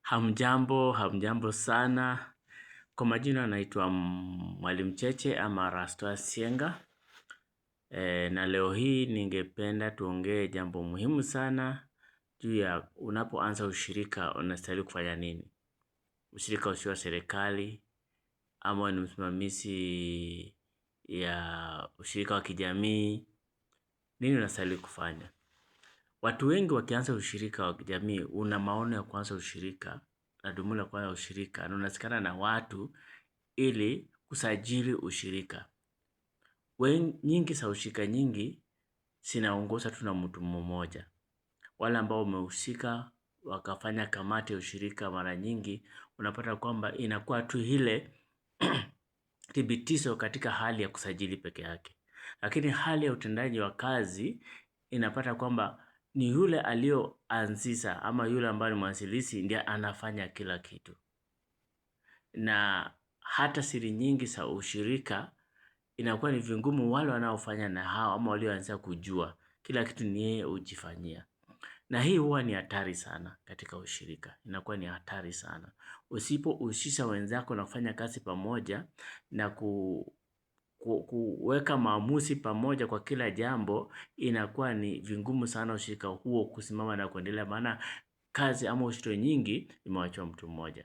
Hamjambo sana. Kwa majina naitwa Mwalimu Cheche ama Rastus Sienga. Na leo hii ningependa tuongee jambo muhimu sana juu ya unapoanza ushirika unastahili kufanya nini. Ushirika usio wa serikali ama ni msimamizi ya ushirika wa kijamii, nini unastahili kufanya? Watu wengi wakianza ushirika wa kijamii, una maono ya kuanza ushirika na dhumuni la kuanza ushirika na unasikana na watu ili kusajili ushirika. Nyingi za ushirika nyingi zinaongozwa tu na mtu mmoja. Wale ambao wamehusika wakafanya kamati ya ushirika, mara nyingi unapata kwamba inakuwa tu ile thibitisho katika hali ya kusajili peke yake. Lakini hali ya utendaji wa kazi inapata kwamba ni yule alioanzisha ama yule ambaye ni mwanzilishi ndiye anafanya kila kitu. Na hata siri nyingi za ushirika inakuwa ni vigumu wale wanaofanya na hao ama walioanza kujua kila kitu ni yeye hujifanyia. Na hii huwa ni hatari sana katika ushirika. Inakuwa ni hatari sana. Usipohusisha wenzako na kufanya kazi pamoja na kuweka maamuzi pamoja kwa kila jambo, inakuwa ni vigumu sana ushirika huo kusimama na kuendelea, maana kazi ama ushirika nyingi imewachwa mtu mmoja.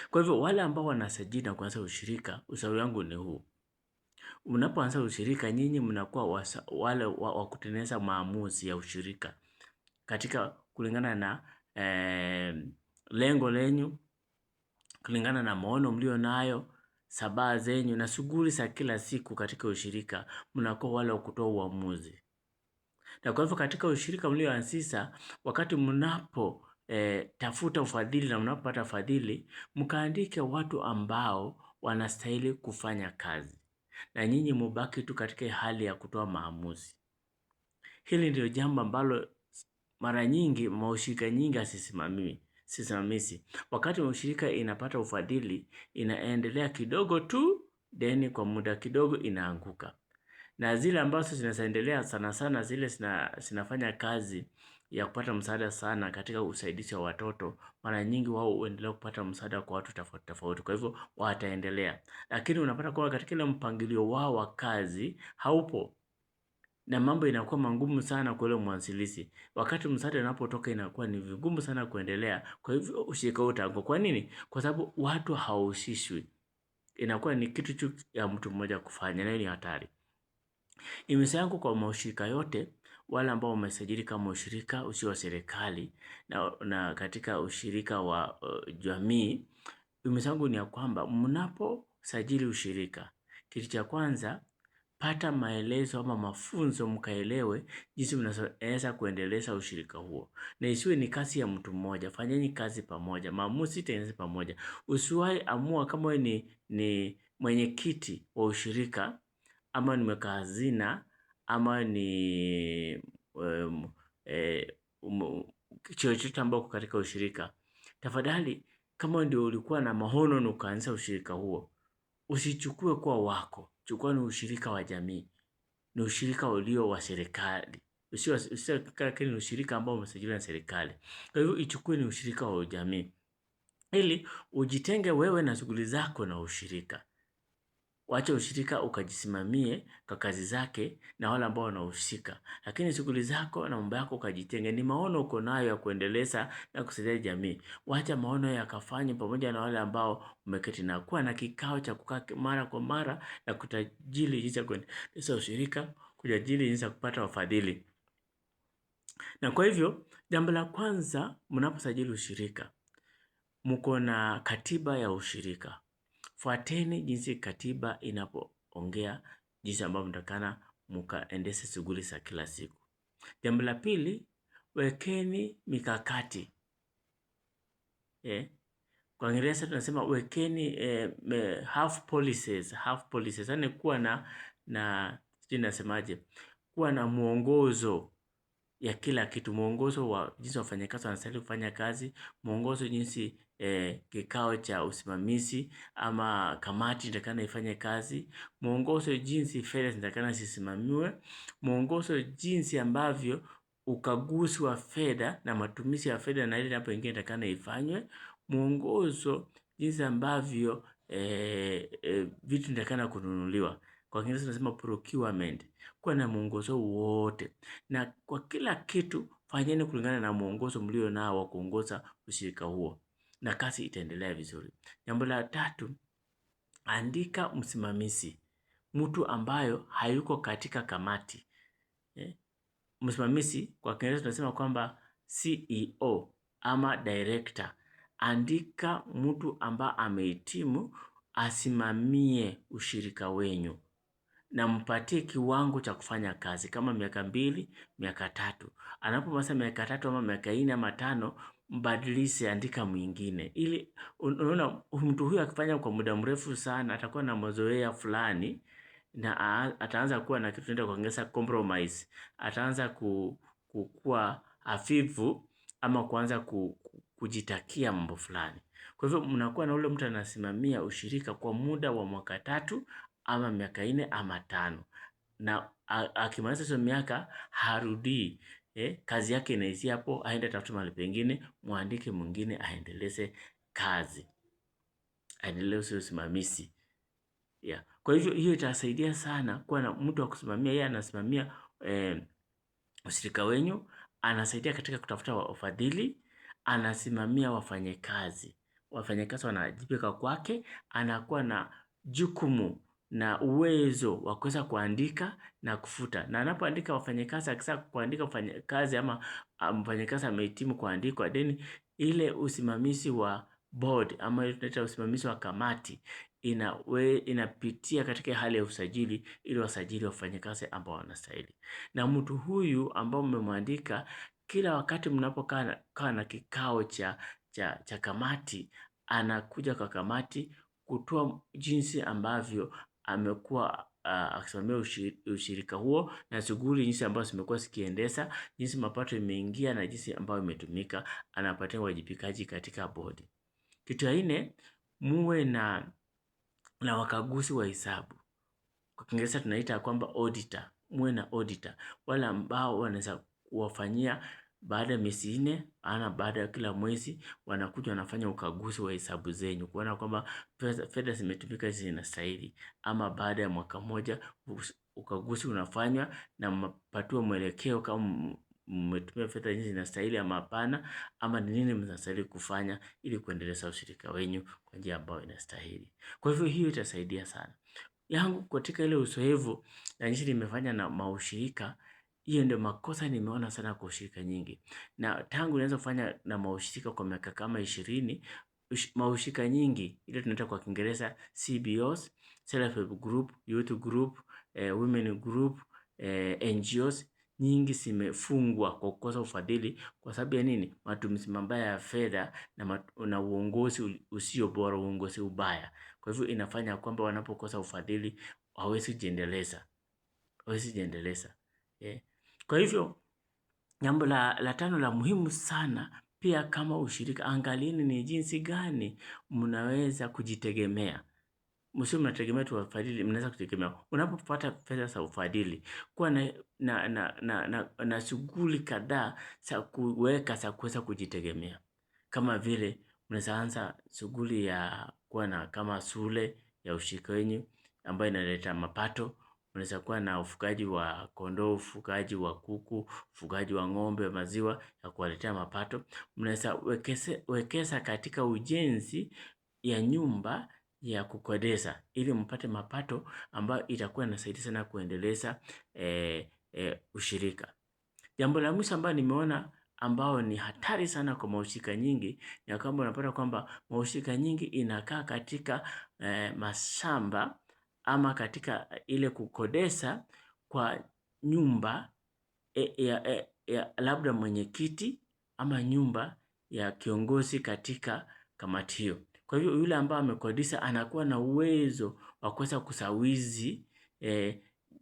Kwa hivyo wale ambao wanasajili na kuanza ushirika, ushauri wangu ni huu. Unapoanza ushirika, nyinyi mnakuwa wale wa kutengeneza maamuzi ya ushirika katika kulingana na lengo lenyu, kulingana na maono mlio nayo, sabaha zenyu na shughuli za kila siku katika ushirika, mnakuwa wale wa kutoa uamuzi. Na kwa hivyo katika ushirika mlioanzisha, wakati mnapo tafuta ufadhili na mnapopata fadhili, mkaandike watu ambao wanastahili kufanya kazi. Na nyinyi mubaki tu katika hali ya kutoa maamuzi. Hili ndio jambo ambalo mara nyingi maushirika nyingi sisimamizi. Wakati ushirika inapata ufadhili, inaendelea kidogo tu, then kwa muda kidogo inaanguka. Na zile ambazo zinaendelea sana sana, zile zinafanya kazi ya kupata msaada sana katika usaidizi wa watoto, mara nyingi wao huendelea kupata msaada kwa watu tofauti tofauti. Kwa hivyo wataendelea. Lakini unapata kwa katika ile mpangilio wao wa kazi haupo. Na mambo inakuwa magumu sana kwa yule mwanzilishi. Wakati msaada unapotoka inakuwa ni vigumu sana kuendelea. Kwa hivyo ushirika utaanguka. Kwa nini? Kwa sababu watu hawahusishwi. Inakuwa ni kitu tu ya mtu mmoja kufanya, na ni hatari. Imisa yangu kwa maushirika yote, wale ambao wamesajili kama ushirika usio wa serikali na katika ushirika wa jamii, imisa yangu ni ya kwamba mnaposajili ushirika, kitu cha kwanza, pata maelezo ama mafunzo mkaelewe jinsi mnaweza kuendeleza ushirika huo. Na isiwe ni kazi ya mtu mmoja, fanyeni kazi pamoja, maamuzi tengeneze pamoja. Usiwahi amua kama wewe ni mwenyekiti wa ushirika ama ni mweka hazina ama ni chochote ambao katika ushirika. Tafadhali kama ndio ulikuwa na maono na ukaanza ushirika huo, usichukue kuwa wako. Chukua ni ushirika wa jamii. Ni ushirika ulio wa serikali. Usiweke ni ushirika ambao umesajiliwa na serikali. Kwa hivyo ichukue ni ushirika wa jamii. Ili ujitenge wewe na shughuli zako na ushirika. Wacha ushirika ukajisimamie kwa kazi zake na wale ambao wanahusika. Lakini shughuli zako na mambo yako ukajitenge. Ni maono uko nayo ya kuendeleza na kusaidia jamii. Wacha maono yakafanye pamoja na wale ambao umeketi na kuwa na kikao cha kukaa mara kwa mara na kutajili jinsi ya kuendeleza ushirika, kujadili jinsi ya kupata wafadhili. Na kwa hivyo, jambo la kwanza mnaposajili ushirika, mko na katiba ya ushirika. Fuateni jinsi katiba inapoongea, jinsi ambavyo mtakana mkaendeshe shughuli za kila siku. Jambo la pili, wekeni mikakati. Kwa Kiingereza tunasema wekeni half policies. Yaani kuwa na sijui nasemaje, kuwa na mwongozo ya kila kitu, mwongozo wa jinsi wafanyakazi wanastahili kufanya kazi, mwongozo jinsi kikao cha usimamizi ama kamati inatakana ifanye kazi, mwongozo jinsi fedha zinatakana zisimamiwe, mwongozo jinsi ambavyo ukaguzi wa fedha na matumizi ya fedha na ile jambo lingine inatakana ifanywe, mwongozo jinsi ambavyo vitu inatakana kununuliwa. Kwa Kiingereza tunasema procurement. Kuwa na mwongozo wote. Na kwa kila kitu fanyeni kulingana na mwongozo mlio nao wa kuongoza ushirika huo. Na kazi itaendelea vizuri. Jambo la 3, andika msimamizi. Mtu ambayo hayuko katika kamati. Msimamizi kwa Kiingereza tunasema kwamba CEO ama director. Andika mtu ambaye amehitimu asimamie ushirika wenyu. Na mpatie kiwango cha kufanya kazi kama miaka 2, miaka 3. Anapomaliza miaka 3 ama miaka 4 ama 5, mbadilishe, andika mwingine. Ili unaona mtu huyu akifanya kwa muda mrefu sana atakuwa na mazoea fulani na ataanza kuwa na kitu tunaita kwa Kiingereza compromise. Ataanza kuwa hafifu ama kuanza kujitakia mambo fulani. Kwa hivyo mnakuwa na ule mtu anasimamia ushirika kwa muda wa mwaka 3 ama miaka 4 ama 5. Na akimaliza hizo miaka harudii. Kazi yake inaishia hapo, aende atafute mahali pengine, muandike mwingine aendeleze kazi. Aendeleze usimamizi. Yeah. Kwa hivyo hiyo itasaidia sana kuwa na mtu wa kusimamia. Yeye anasimamia ushirika wenyu, anasaidia katika kutafuta wafadhili, anasimamia wafanyakazi. Wafanyakazi wanajibika kwake, anakuwa na jukumu na uwezo wa kuweza kuandika na kufuta. Na anapoandika wafanyakazi, akisha kuandika mfanyakazi ama mfanyakazi amehitimu kuandikwa, then ile usimamizi wa board ama ile tunaita usimamizi wa kamati inapitia katika hali ya usajili ili wasajili wafanyakazi ambao wanastahili. Na mtu huyu ambao mmemwandika, kila wakati mnapokaa na kikao cha kamati, anakuja kwa kamati kutoa jinsi ambavyo amekuwa akisimamia ushirika huo na shughuli jinsi ambazo zimekuwa zikiendesha, jinsi mapato imeingia na jinsi ambayo imetumika. Anapatia wajibikaji katika bodi. Kitu ya 4, muwe na wakaguzi wa hesabu. Kwa Kiingereza tunaita kwamba auditor. Muwe na auditor. Wale ambao wanaweza kuwafanyia baada ya miezi 4 ama baada ya kila mwezi wanakuja wanafanya ukaguzi wa hesabu zenyu kuona kwamba fedha zimetumika zinastahili, ama baada ya mwaka mmoja ukaguzi unafanywa na mpatiwa mwelekeo kama mmetumia fedha hizi zinastahili ama hapana, ama ni nini mnastahili kufanya ili kuendeleza ushirika wenyu kwa njia ambayo inastahili. Kwa hivyo hiyo itasaidia sana. Yangu katika ile uzoefu na jinsi nimefanya na maushirika, hiyo ndio makosa nimeona sana kwa ushirika nyingi. Na tangu nianze kufanya na maushirika kwa miaka kama 20, maushirika nyingi ile tunaita kwa Kiingereza CBOs, self help group, youth group, women group, NGOs nyingi zimefungwa kwa kukosa ufadhili. Kwa sababu ya nini? Matumizi mabaya ya fedha na uongozi usio bora, uongozi ubaya. Kwa hivyo inafanya kwamba wanapokosa ufadhili hawezi jiendeleza. Kwa hivyo jambo la 5 la muhimu sana pia kama ushirika, angalieni ni jinsi gani mnaweza kujitegemea. Msio mnategemea tu wafadhili, mnaweza kujitegemea. Unapopata fedha za ufadhili, kuwa na shughuli kadhaa za kuweza kujitegemea. Kama vile mnaweza anza shughuli ya kuwa na kama shule ya ushirika wenu ambayo inaleta mapato. Mnaweza kuwa na ufugaji wa kondoo, ufugaji wa kuku, ufugaji wa ng'ombe maziwa ya kuwaletea mapato. Mnaweza wekeza katika ujenzi ya nyumba ya kukodesha ili mpate mapato ambayo itakuwa inasaidia sana kuendeleza ushirika. Jambo la mwisho ambalo nimeona ambao ni hatari sana kwa maushirika nyingi ni kwamba unapata kwamba maushirika nyingi inakaa katika mashamba ama katika ile kukodesha kwa nyumba ya labda mwenyekiti ama nyumba ya kiongozi katika kamati hiyo. Kwa hivyo yule ambaye amekodisha anakuwa na uwezo wa kuweza kusawizi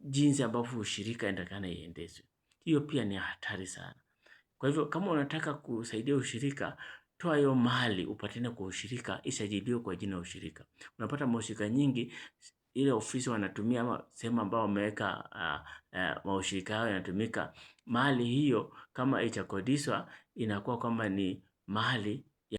jinsi ambavyo ushirika inatakana iendeshwe. Hiyo pia ni hatari sana. Kwa hivyo kama unataka kusaidia ushirika, toa hiyo mali upatane kwa ushirika, isajiliwe kwa jina ushirika. Unapata maushirika nyingi ile ofisi wanatumia ama sehemu ambao wameweka maushirika yao yanatumika, mahali hiyo kama haijakodishwa inakuwa kwamba ni mahali